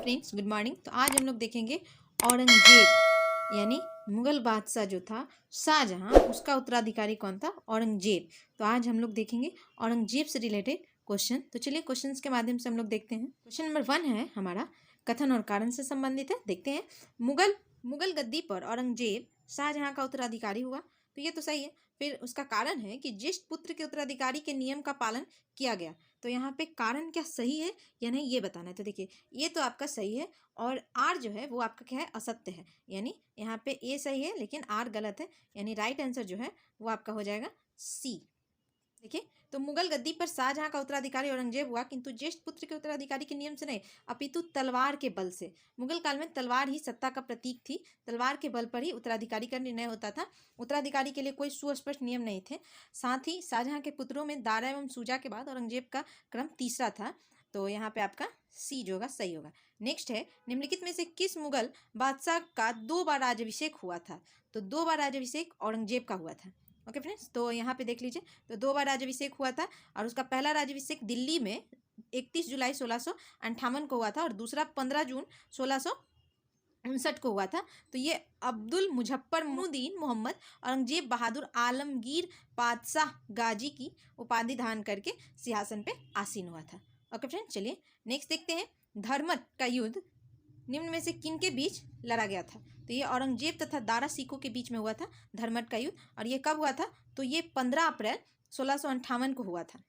Friends, good morning. तो आज हम लोग देखेंगे औरंगजेब यानी मुगल बादशाह जो था शाहजहां, उसका उत्तराधिकारी कौन था? औरंगजेब। तो आज हम लोग देखेंगे औरंगजेब से रिलेटेड क्वेश्चन। तो चलिए क्वेश्चंस के माध्यम से हम लोग देखते हैं। क्वेश्चन नंबर 1 है हमारा, कथन और कारण से संबंधित है। देखते हैं। मुगल गद्दी पर औरंगजेब शाहजहां का उत्तराधिकारी हुआ। तो ये तो सही है। फिर उसका कारण है कि ज्येष्ठ पुत्र के उत्तराधिकारी के नियम का पालन किया गया। तो यहाँ पे कारण क्या सही है या नहीं ये बताना है। तो देखिए, ये तो आपका सही है और आर जो है वो आपका क्या है? असत्य है। यानी यहाँ पे ए सही है लेकिन आर गलत है। यानी राइट आंसर जो है वो आपका हो जाएगा सी। देखिए, तो मुगल गद्दी पर शाहजहां का उत्तराधिकारी औरंगजेब हुआ, किंतु ज्येष्ठ पुत्र के उत्तराधिकारी के नियम से नहीं, अपितु तलवार के बल से। मुगल काल में तलवार ही सत्ता का प्रतीक थी। तलवार के बल पर ही उत्तराधिकारी का निर्णय होता था। उत्तराधिकारी के लिए कोई सुस्पष्ट नियम नहीं थे। साथ ही शाहजहां के पुत्रों में दारा एवं सूजा के बाद औरंगजेब का क्रम तीसरा था। तो यहाँ पे आपका सी जो होगा सही होगा। नेक्स्ट है, निम्नलिखित में से किस मुगल बादशाह का 2 बार राज्याभिषेक हुआ था? तो 2 बार राज्याभिषेक औरंगजेब का हुआ था। ओके फ्रेंड्स, तो यहाँ पे देख लीजिए, तो 2 बार राज्याभिषेक हुआ था और उसका पहला राज्याभिषेक दिल्ली में 31 जुलाई 1658 को हुआ था और दूसरा 15 जून 1659 को हुआ था। तो ये अब्दुल मुजफ्फर मुद्दीन मोहम्मद औरंगजेब बहादुर आलमगीर बादशाह गाजी की उपाधि धारण करके सिंहासन पे आसीन हुआ था। ओके फ्रेंड्स, चलिए नेक्स्ट देखते हैं। धर्मत का युद्ध निम्न में से किन के बीच लड़ा गया था? तो ये औरंगजेब तथा दारा सिकों के बीच में हुआ था धर्मत का युद्ध। और ये कब हुआ था? तो ये 15 अप्रैल 1658 को हुआ था।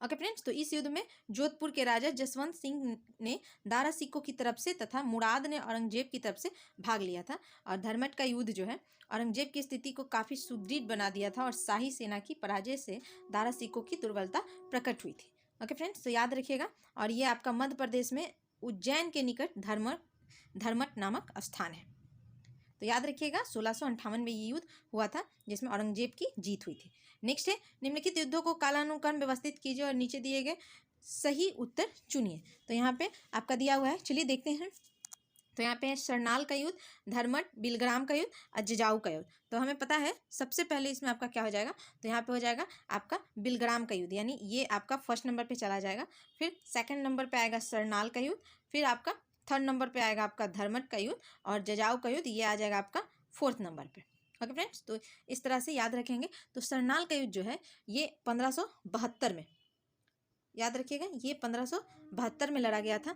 ओके फ्रेंड्स, तो इस युद्ध में जोधपुर के राजा जसवंत सिंह ने दारा सिकों की तरफ से तथा मुराद ने औरंगजेब की तरफ से भाग लिया था। और धर्मट का युद्ध जो है औरंगजेब की स्थिति को काफ़ी सुदृढ़ बना दिया था और शाही सेना की पराजय से दारा सिकों की दुर्बलता प्रकट हुई थी। ओके फ्रेंड्स, तो याद रखिएगा। और ये आपका मध्य प्रदेश में उज्जैन के निकट धर्मट नामक स्थान है। तो याद रखिएगा 1658 में ये युद्ध हुआ था जिसमें औरंगजेब की जीत हुई थी। नेक्स्ट है, निम्नलिखित युद्धों को कालानुक्रम व्यवस्थित कीजिए और नीचे दिए गए सही उत्तर चुनिए। तो यहाँ पे आपका दिया हुआ है, चलिए देखते हैं। तो यहाँ पे है सरनाल का युद्ध, धर्मट, बिलग्राम का युद्ध और जजाऊ का युद्ध। तो हमें पता है सबसे पहले इसमें आपका क्या हो जाएगा? तो यहाँ पे हो जाएगा आपका बिलग्राम का युद्ध, यानी ये आपका फर्स्ट नंबर पे चला जाएगा। फिर सेकंड नंबर पे आएगा सरनाल का युद्ध, फिर आपका थर्ड नंबर पे आएगा आपका धर्मट का युद्ध और जजाऊ का युद्ध, ये आ जाएगा आपका फोर्थ नंबर पे। ओके फ्रेंड्स, तो इस तरह से याद रखेंगे। तो सरनाल का युद्ध जो है ये 1572 में, याद रखिएगा, ये 1572 में लड़ा गया था।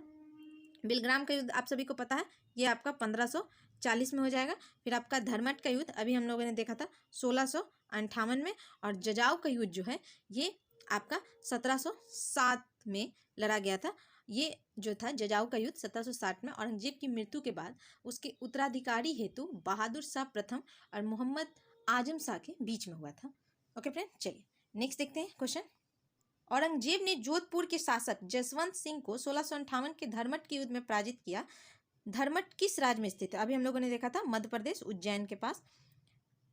बिलग्राम का युद्ध आप सभी को पता है, ये आपका 1540 में हो जाएगा। फिर आपका धर्मट का युद्ध अभी हम लोगों ने देखा था 1658 में। और जजाऊ का युद्ध जो है ये आपका 1707 में लड़ा गया था। ये जो था जजाऊ का युद्ध 1760 में औरंगजेब की मृत्यु के बाद उसके उत्तराधिकारी हेतु बहादुर शाह प्रथम और मोहम्मद आजम शाह के बीच में हुआ था। ओके फ्रेंड, चलिए नेक्स्ट देखते हैं क्वेश्चन। औरंगजेब ने जोधपुर के शासक जसवंत सिंह को 1658 के धर्मट के युद्ध में पराजित किया। धर्मट किस राज्य में स्थित है? अभी हम लोगों ने देखा था मध्य प्रदेश उज्जैन के पास।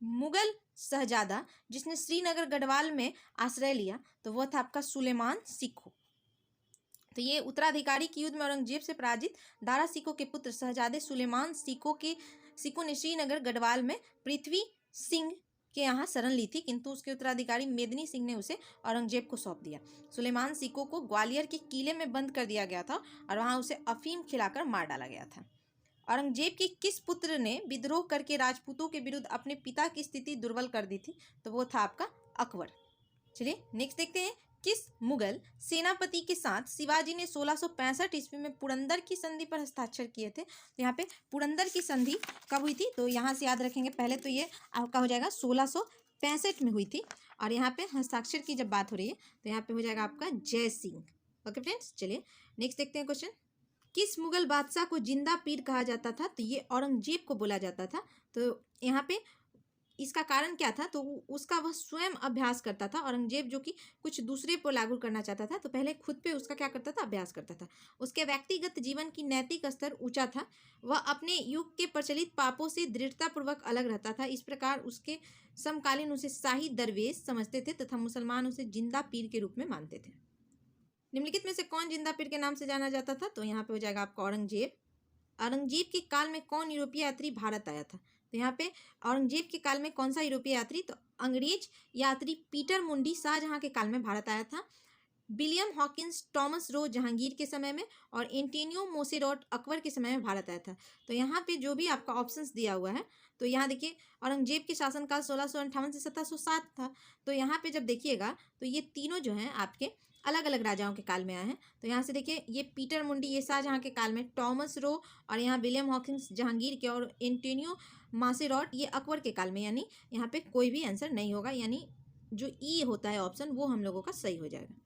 मुगल शहजादा जिसने श्रीनगर गढ़वाल में आश्रय लिया तो वह था आपका सुलेमान सिक्को। तो ये उत्तराधिकारी के युद्ध में औरंगजेब से पराजित दारा सिको के पुत्र शहजादे सुलेमान सिको ने श्रीनगर गढ़वाल में पृथ्वी सिंह के यहाँ शरण ली थी, किंतु उसके उत्तराधिकारी मेदिनी सिंह ने उसे औरंगजेब को सौंप दिया। सुलेमान सिको को ग्वालियर के किले में बंद कर दिया गया था और वहां उसे अफीम खिलाकर मार डाला गया था। औरंगजेब के किस पुत्र ने विद्रोह करके राजपूतों के विरुद्ध अपने पिता की स्थिति दुर्बल कर दी थी? तो वो था आपका अकबर। चलिए नेक्स्ट देखते हैं। किस मुगल सेनापति के साथ शिवाजी ने 1665 ईस्वी में पुरंदर की संधि पर हस्ताक्षर किए थे? तो यहाँ पे पुरंदर की संधि कब हुई थी? तो यहाँ से याद रखेंगे, पहले तो ये आपका हो जाएगा 1665 में हुई थी। और यहाँ पे हस्ताक्षर की जब बात हो रही है तो यहाँ पे हो जाएगा आपका जय सिंह। ओके फ्रेंड्स, चलिए नेक्स्ट देखते हैं क्वेश्चन। किस मुगल बादशाह को जिंदा पीर कहा जाता था? तो ये औरंगजेब को बोला जाता था। तो यहाँ पे इसका कारण क्या था? तो उसका वह स्वयं अभ्यास करता था। औरंगजेब जो कि कुछ दूसरे पर लागू करना चाहता था तो पहले खुद पे उसका क्या करता था? अभ्यास करता था। उसके व्यक्तिगत जीवन की नैतिक स्तर ऊंचा था। वह अपने युग के प्रचलित पापों से दृढ़तापूर्वक अलग रहता था। इस प्रकार उसके समकालीन उसे शाही दरवेश समझते थे तथा मुसलमान उसे जिंदा पीर के रूप में मानते थे। निम्नलिखित में से कौन जिंदा पीर के नाम से जाना जाता था? तो यहाँ पे हो जाएगा आपका औरंगजेब। औरंगजेब के काल में कौन यूरोपीय यात्री भारत आया था? तो यहाँ पे औरंगजेब के काल में कौन सा यूरोपीय यात्री? तो अंग्रेज यात्री पीटर मुंडी शाहजहां के काल में भारत आया था। William Hawkins Thomas Roe Jahangir के समय में और एंटोनियो मोसेरोट अकबर के समय में भारत आया था। तो यहाँ पे जो भी आपका ऑप्शंस दिया हुआ है, तो यहाँ देखिए औरंगजेब के शासनकाल 1658 से 1707 था। तो यहाँ पे जब देखिएगा तो ये तीनों जो हैं आपके अलग अलग राजाओं के काल में आए हैं। तो यहाँ से देखिए ये पीटर मुंडी ये शाहजहाँ के काल में, टॉमस रो और यहाँ विलियम हॉकिंस जहांगीर के, और एंटोनियो मोसेरोट ये अकबर के काल में, यानी यहाँ पे कोई भी आंसर नहीं होगा, यानी जो ई होता है ऑप्शन वो हम लोगों का सही हो जाएगा।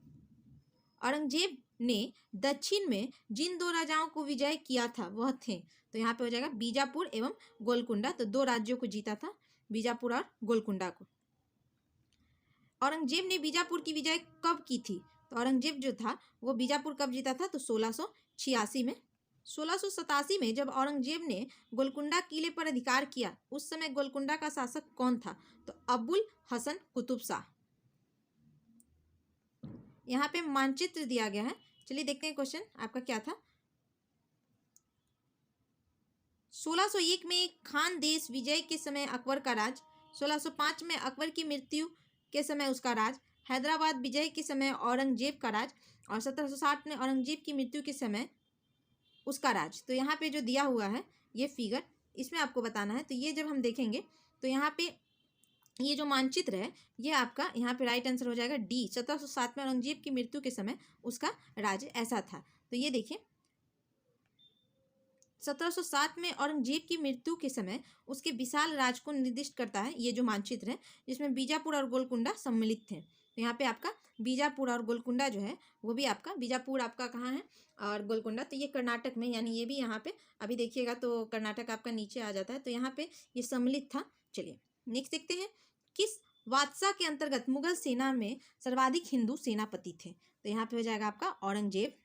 औरंगजेब ने दक्षिण में जिन दो राजाओं को विजय किया था वह थे, तो यहाँ पे हो जाएगा बीजापुर एवं गोलकुंडा। तो दो राज्यों को जीता था, बीजापुर और गोलकुंडा को। औरंगजेब ने बीजापुर की विजय कब की थी? तो औरंगजेब जो था वो बीजापुर कब जीता था? तो 1686 में। 1687 में जब औरंगजेब ने गोलकुंडा किले पर अधिकार किया, उस समय गोलकुंडा का शासक कौन था? तो अबुल हसन कुतुब शाह। यहाँ पे मानचित्र दिया गया है, चलिए देखते हैं क्वेश्चन आपका क्या था। 1601 में खान देश विजय के समय अकबर का राज, 1605 में अकबर की मृत्यु के समय उसका राज, हैदराबाद विजय के समय औरंगजेब का राज, और 1760 में औरंगजेब की मृत्यु के समय उसका राज। तो यहाँ पे जो दिया हुआ है ये फिगर, इसमें आपको बताना है। तो ये जब हम देखेंगे तो यहाँ पे ये जो मानचित्र है ये आपका यहाँ पे राइट आंसर हो जाएगा डी। 1707 में औरंगजेब की मृत्यु के समय उसका राज्य ऐसा था। तो ये देखिए 1707 में औरंगजेब की मृत्यु के समय उसके विशाल राज को निर्दिष्ट करता है ये जो मानचित्र है, जिसमें बीजापुर और गोलकुंडा सम्मिलित थे। तो यहाँ पे आपका बीजापुर और गोलकुंडा जो है वो भी आपका, बीजापुर आपका कहाँ है और गोलकुंडा तो ये कर्नाटक में, यानी ये भी यहाँ पे अभी देखिएगा तो कर्नाटक आपका नीचे आ जाता है, तो यहाँ पे ये सम्मिलित था। चलिए नेक्स्ट देखते हैं, किस बादशाह के अंतर्गत मुगल सेना में सर्वाधिक हिंदू सेनापति थे? तो यहाँ पे हो जाएगा आपका औरंगजेब।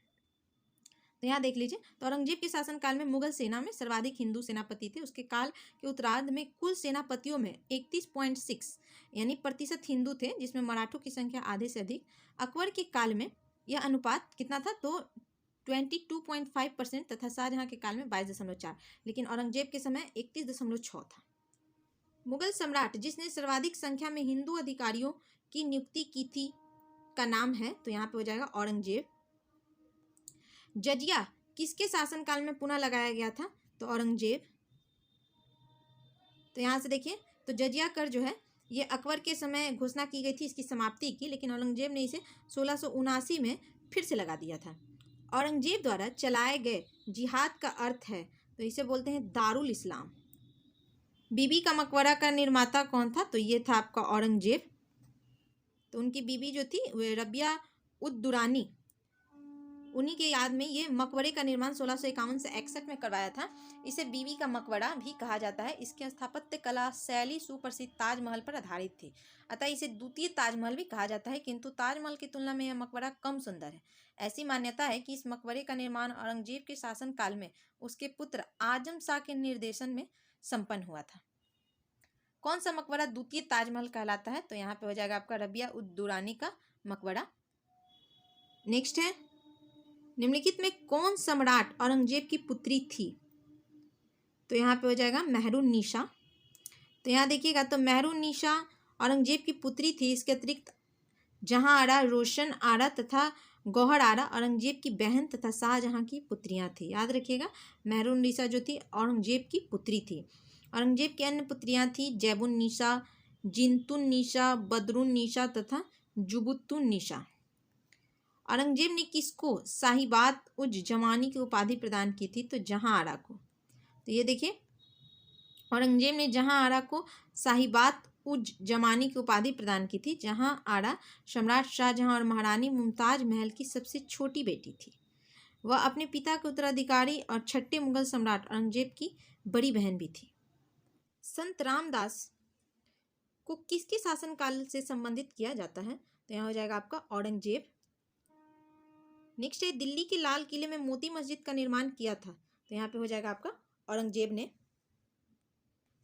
तो यहाँ देख लीजिए, तो औरंगजेब के शासनकाल में मुगल सेना में सर्वाधिक हिंदू सेनापति थे। उसके काल के उत्तरार्ध में कुल सेनापतियों में 31.6 यानी प्रतिशत हिंदू थे, जिसमें मराठों की संख्या आधे से अधिक। अकबर के काल में यह अनुपात कितना था? तो 22.5% तथा शाहजहाँ के काल में 22.4, लेकिन औरंगजेब के समय 31.6 था। मुगल सम्राट जिसने सर्वाधिक संख्या में हिंदू अधिकारियों की नियुक्ति की थी का नाम है? तो यहाँ पे हो जाएगा औरंगजेब। जजिया किसके शासनकाल में पुनः लगाया गया था? तो औरंगजेब। तो यहाँ से देखिए, तो जजिया कर जो है ये अकबर के समय घोषणा की गई थी इसकी समाप्ति की, लेकिन औरंगजेब ने इसे 1679 में फिर से लगा दिया था। औरंगजेब द्वारा चलाए गए जिहाद का अर्थ है? तो इसे बोलते हैं दारुल इस्लाम। बीबी का मकबरा का निर्माता कौन था? तो ये था आपका औरंगजेब। तो उनकी बीबी जो थी वह रबिया उद दुरानी, उन्हीं के याद में ये मकबरे का निर्माण 1651 से 61 में करवाया था। इसे बीबी का मकबरा भी कहा जाता है। इसकी स्थापत्य कला शैली सुप्रसिद्ध ताजमहल पर आधारित थी, अतः इसे द्वितीय ताजमहल भी कहा जाता है, किंतु ताजमहल की तुलना में यह मकबरा कम सुंदर है। ऐसी मान्यता है कि इस मकबरे का निर्माण औरंगजेब के शासनकाल में उसके पुत्र आजम शाह के निर्देशन में संपन्न हुआ था। कौन सा मकबरा द्वितीय ताजमहल कहलाता है? तो यहाँ पे हो जाएगा आपका रबिया उद दुरानी का मकबरा। नेक्स्ट है, निम्नलिखित में कौन सम्राट औरंगजेब की पुत्री थी? तो यहाँ पे हो जाएगा मेहरुन्निसा। तो यहाँ देखिएगा, तो मेहरुन्निसा औरंगजेब की पुत्री थी। इसके अतिरिक्त जहाँ आरा, रोशन आरा तथा गौहर आरा औरंगजेब की बहन तथा शाहजहाँ की पुत्रियाँ थी। याद रखिएगा, मेहरुन्निसा जो थी औरंगजेब की पुत्री थी। औरंगजेब की अन्य पुत्रियाँ थी जैबुन्निसा, जिनतुन्निसा, बदरुन्निसा तथा जुबुत्तुन्निसा। औरंगजेब ने किसको साहिबात उज जमानी की उपाधि प्रदान की थी? तो जहाँ आरा को। तो ये देखिए, औरंगजेब ने जहाँ आरा को साहिबात उज जमानी की उपाधि प्रदान की थी। जहाँ आरा सम्राट शाहजहाँ और महारानी मुमताज महल की सबसे छोटी बेटी थी। वह अपने पिता के उत्तराधिकारी और छठे मुगल सम्राट औरंगजेब की बड़ी बहन भी थी। संत रामदास को किसके शासनकाल से संबंधित किया जाता है? तो यहाँ हो जाएगा आपका औरंगजेब। नेक्स्ट है, दिल्ली के लाल किले में मोती मस्जिद का निर्माण किया था। तो यहाँ पे हो जाएगा आपका औरंगजेब ने।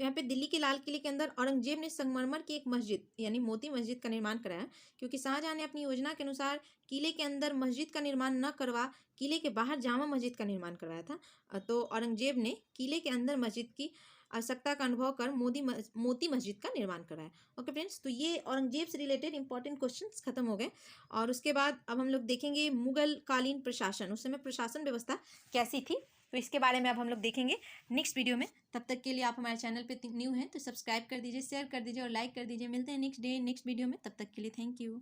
तो यहाँ पे दिल्ली के लाल किले के अंदर औरंगजेब ने संगमरमर की एक मस्जिद यानी मोती मस्जिद का निर्माण कराया, क्योंकि शाहजहाँ ने अपनी योजना के अनुसार किले के अंदर मस्जिद का निर्माण न करवा किले के बाहर जामा मस्जिद का निर्माण करवाया था। तो औरंगजेब ने किले के अंदर मस्जिद की आवश्यकता का अनुभव कर मोती मस्जिद का निर्माण कराया। ओके फ्रेंड्स, तो ये औरंगजेब से रिलेटेड इंपॉर्टेंट क्वेश्चंस खत्म हो गए। और उसके बाद अब हम लोग देखेंगे मुगल कालीन प्रशासन, उस समय प्रशासन व्यवस्था कैसी थी, तो इसके बारे में अब हम लोग देखेंगे नेक्स्ट वीडियो में। तब तक के लिए आप हमारे चैनल पे न्यू हैं तो सब्सक्राइब कर दीजिए, शेयर कर दीजिए और लाइक कर दीजिए। मिलते हैं नेक्स्ट वीडियो में, तब तक के लिए थैंक यू।